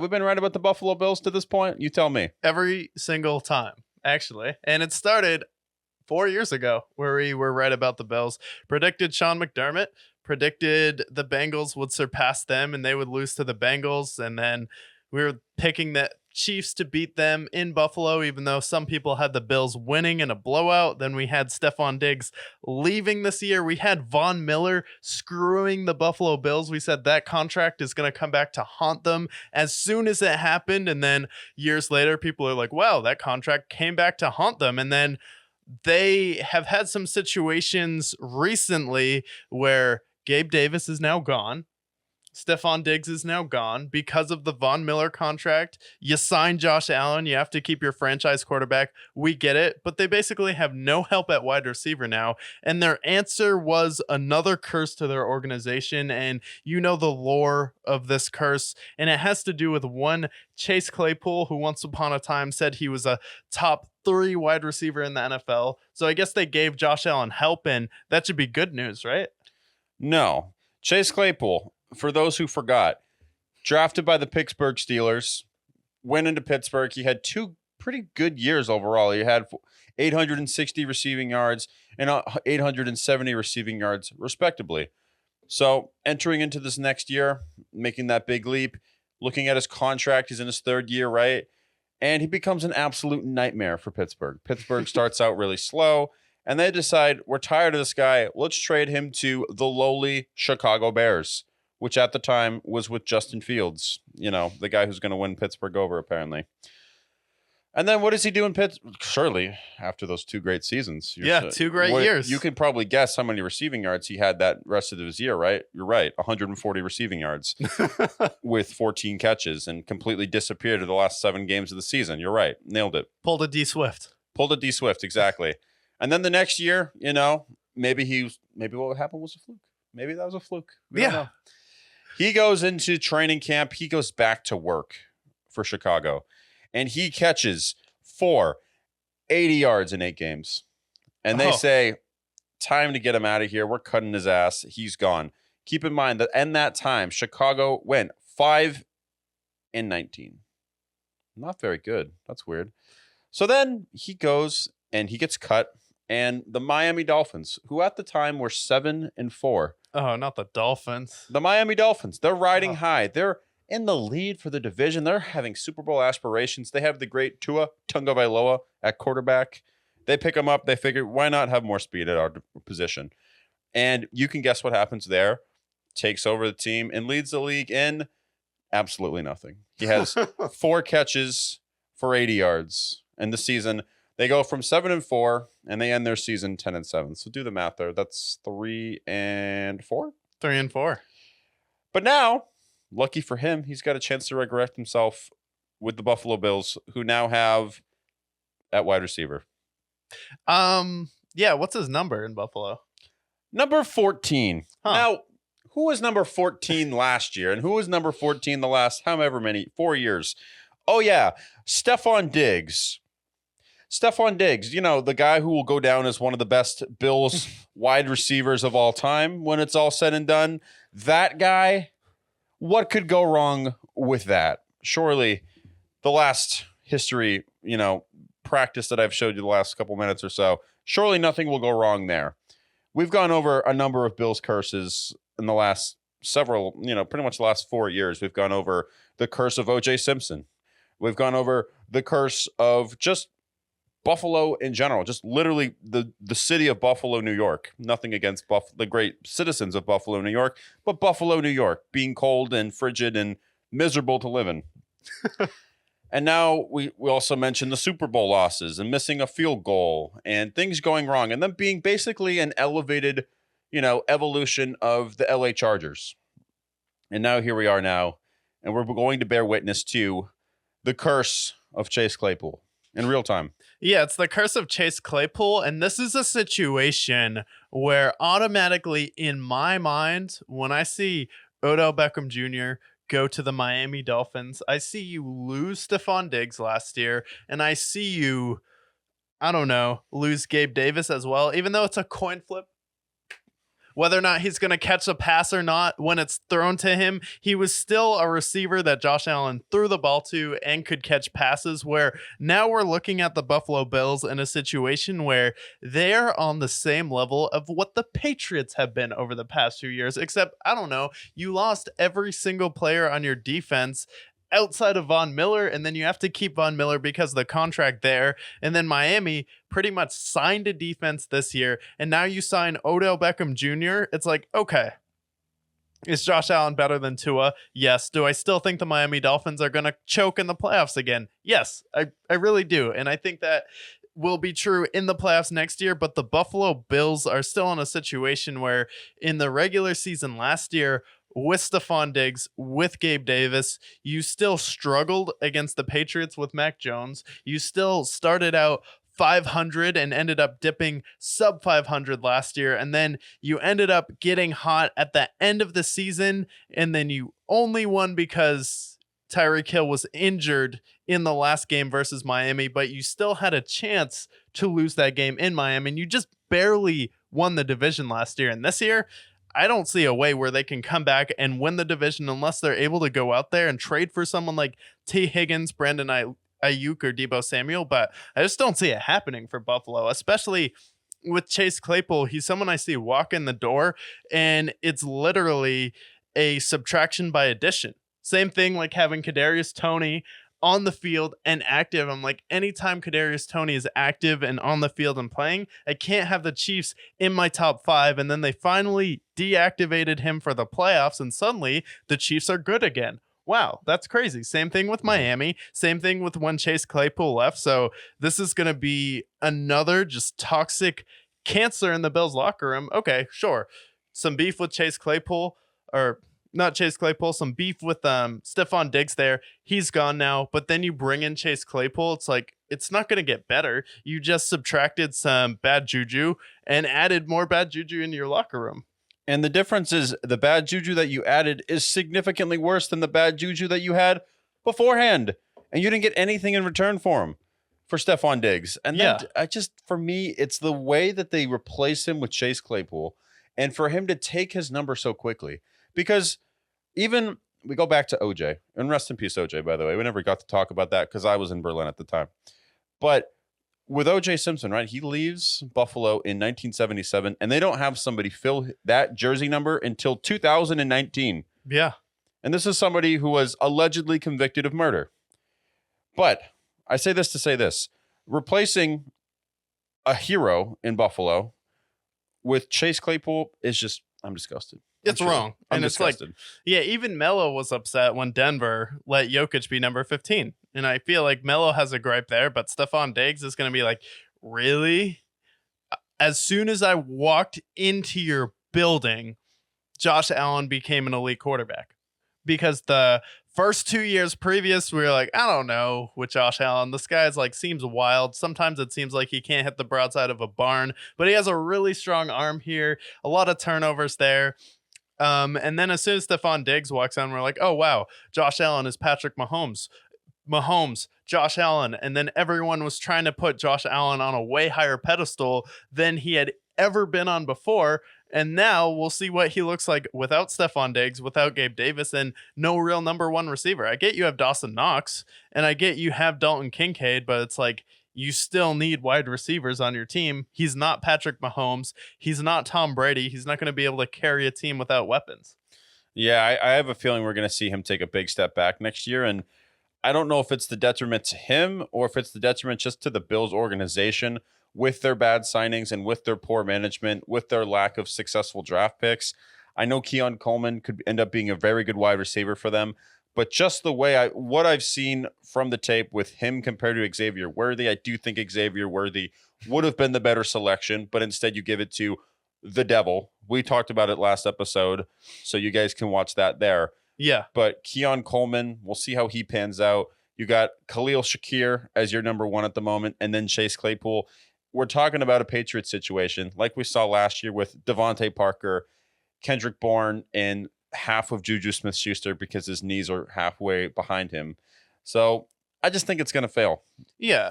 We've been right about the Buffalo Bills to this point? You tell me. Every single time, actually. And it started 4 years ago where we were right about the Bills. Predicted Sean McDermott, predicted the Bengals would surpass them and they would lose to the Bengals. And then we were picking the Chiefs to beat them in Buffalo, even though some people had the Bills winning in a blowout. Then we had Stephon Diggs leaving this year. We had Von Miller screwing the Buffalo Bills. We said that contract is going to come back to haunt them as soon as it happened. And then years later, people are like, wow, that contract came back to haunt them. And then they have had some situations recently where Gabe Davis is now gone. Stephon Diggs is now gone because of the Von Miller contract. You sign Josh Allen. You have to keep your franchise quarterback. We get it. But they basically have no help at wide receiver now. And their answer was another curse to their organization. And you know the lore of this curse. And it has to do with one Chase Claypool, who once upon a time said he was a top 3 wide receiver in the NFL. So I guess they gave Josh Allen help, and that should be good news, right? No. Chase Claypool, for those who forgot, drafted by the Pittsburgh Steelers, went into Pittsburgh. He had 2 pretty good years overall. He had 860 receiving yards and 870 receiving yards, respectively. So entering into this next year, making that big leap, looking at his contract, he's in his 3rd year, right? And he becomes an absolute nightmare for Pittsburgh. Pittsburgh starts out really slow, and they decide, we're tired of this guy. Let's trade him to the lowly Chicago Bears, which at the time was with Justin Fields, you know, the guy who's going to win Pittsburgh over, apparently. And then what does he do in Pittsburgh? Surely, after those 2 great seasons. 2 great years. You can probably guess how many receiving yards he had that rest of his year, right? You're right. 140 receiving yards with 14 catches and completely disappeared in the last 7 games of the season. You're right. Nailed it. Pulled a D Swift, exactly. And then the next year, you know, maybe what happened was a fluke. Maybe that was a fluke. We don't know. He goes into training camp. He goes back to work for Chicago. And he catches 80 yards in 8 games. And they say, time to get him out of here. We're cutting his ass. He's gone. Keep in mind that in that time, Chicago went 5-19. Not very good. That's weird. So then he goes and he gets cut. And the Miami Dolphins, who at the time were 7-4. Oh, not the Dolphins. The Miami Dolphins. They're riding high. They're in the lead for the division. They're having Super Bowl aspirations. They have the great Tua Tagovailoa at quarterback. They pick him up. They figure, why not have more speed at our position? And you can guess what happens there. Takes over the team and leads the league in absolutely nothing. He has 4 catches for 80 yards in the season. They go from 7-4 and they end their season 10-7. So do the math there. That's 3-4. 3-4. But now, lucky for him, he's got a chance to resurrect himself with the Buffalo Bills, who now have at wide receiver. Yeah, what's his number in Buffalo? Number 14. Now, who was number 14 last year? And who was number 14 the last 4 years? Oh, yeah, Stephon Diggs. Stephon Diggs, you know, the guy who will go down as one of the best Bills wide receivers of all time when it's all said and done. That guy, what could go wrong with that? Surely the last history, you know, practice that I've showed you the last couple minutes or so, surely nothing will go wrong there. We've gone over a number of Bills curses in the last several, you know, pretty much the last 4 years. We've gone over the curse of O.J. Simpson. We've gone over the curse of just Buffalo in general, just literally the city of Buffalo, New York. Nothing against the great citizens of Buffalo, New York, but Buffalo, New York, being cold and frigid and miserable to live in. And now we also mentioned the Super Bowl losses and missing a field goal and things going wrong and them being basically an elevated, you know, evolution of the LA Chargers. And now here we are now, and we're going to bear witness to the curse of Chase Claypool in real time. Yeah, it's the curse of Chase Claypool, and this is a situation where automatically in my mind, when I see Odell Beckham Jr. go to the Miami Dolphins, I see you lose Stephon Diggs last year, and I see you, I don't know, lose Gabe Davis as well, even though it's a coin flip. whether or not he's going to catch a pass or not when it's thrown to him, he was still a receiver that Josh Allen threw the ball to and could catch passes, where now we're looking at the Buffalo Bills in a situation where they're on the same level of what the Patriots have been over the past few years, except, I don't know, you lost every single player on your defense outside of Von Miller, and then you have to keep Von Miller because of the contract there. And then Miami pretty much signed a defense this year, and now you sign Odell Beckham Jr. It's like, okay, is Josh Allen better than Tua? Yes. Do I still think the Miami Dolphins are going to choke in the playoffs again? Yes, I really do. And I think that will be true in the playoffs next year, but the Buffalo Bills are still in a situation where in the regular season last year, with Stephon Diggs, with Gabe Davis, you still struggled against the Patriots with Mac Jones. You still started out 500 and ended up dipping sub 500 last year. And then you ended up getting hot at the end of the season. And then you only won because Tyreek Hill was injured in the last game versus Miami, but you still had a chance to lose that game in Miami. And you just barely won the division last year. And this year, I don't see a way where they can come back and win the division unless they're able to go out there and trade for someone like T. Higgins, Brandon Ayuk, or Deebo Samuel. But I just don't see it happening for Buffalo, especially with Chase Claypool. He's someone I see walk in the door, and it's literally a subtraction by addition. Same thing like having Kadarius Toney on the field and active. I'm like, anytime Kadarius Toney is active and on the field and playing, I can't have the Chiefs in my top 5. And then they finally deactivated him for the playoffs, and suddenly the Chiefs are good again. Wow, that's crazy. Same thing with Miami. Same thing with when Chase Claypool left. So this is going to be another just toxic cancer in the Bills locker room. Okay, sure. Some beef with Chase Claypool, or not Chase Claypool, some beef with Stephon Diggs there. He's gone now, but then you bring in Chase Claypool. It's like, it's not going to get better. You just subtracted some bad juju and added more bad juju into your locker room. And the difference is the bad juju that you added is significantly worse than the bad juju that you had beforehand. And you didn't get anything in return for him, for Stephon Diggs. And then for me, it's the way that they replace him with Chase Claypool and for him to take his number so quickly. Because even we go back to OJ, and rest in peace, OJ, by the way. We never got to talk about that because I was in Berlin at the time. But with OJ Simpson, right, he leaves Buffalo in 1977, and they don't have somebody fill that jersey number until 2019. Yeah. And this is somebody who was allegedly convicted of murder. But I say this to say this. Replacing a hero in Buffalo with Chase Claypool is just, I'm disgusted. It's wrong. I'm and disgusted. It's like, yeah, even Melo was upset when Denver let Jokic be number 15. And I feel like Melo has a gripe there, but Stephon Diggs is going to be like, really? As soon as I walked into your building, Josh Allen became an elite quarterback. Because the first 2 years previous, we were like, I don't know with Josh Allen. This guy's like, seems wild. Sometimes it seems like he can't hit the broadside of a barn, but he has a really strong arm here. A lot of turnovers there. And then as soon as Stephon Diggs walks on, we're like, oh, wow, Josh Allen is Patrick Mahomes, Josh Allen. And then everyone was trying to put Josh Allen on a way higher pedestal than he had ever been on before. And now we'll see what he looks like without Stephon Diggs, without Gabe Davis, and no real number one receiver. I get you have Dawson Knox, and I get you have Dalton Kincaid, but it's like, you still need wide receivers on your team. He's not Patrick Mahomes. He's not Tom Brady. He's not going to be able to carry a team without weapons. Yeah, I have a feeling we're going to see him take a big step back next year. And I don't know if it's the detriment to him or if it's the detriment just to the Bills organization with their bad signings and with their poor management, with their lack of successful draft picks. I know Keon Coleman could end up being a very good wide receiver for them. But just the way what I've seen from the tape with him compared to Xavier Worthy, I do think Xavier Worthy would have been the better selection, but instead you give it to the devil. We talked about it last episode, so you guys can watch that there. Yeah. But Keon Coleman, we'll see how he pans out. You got Khalil Shakir as your number one at the moment, and then Chase Claypool. We're talking about a Patriots situation like we saw last year with Devontae Parker, Kendrick Bourne, and half of Juju Smith-Schuster because his knees are halfway behind him. So I just think it's going to fail. Yeah.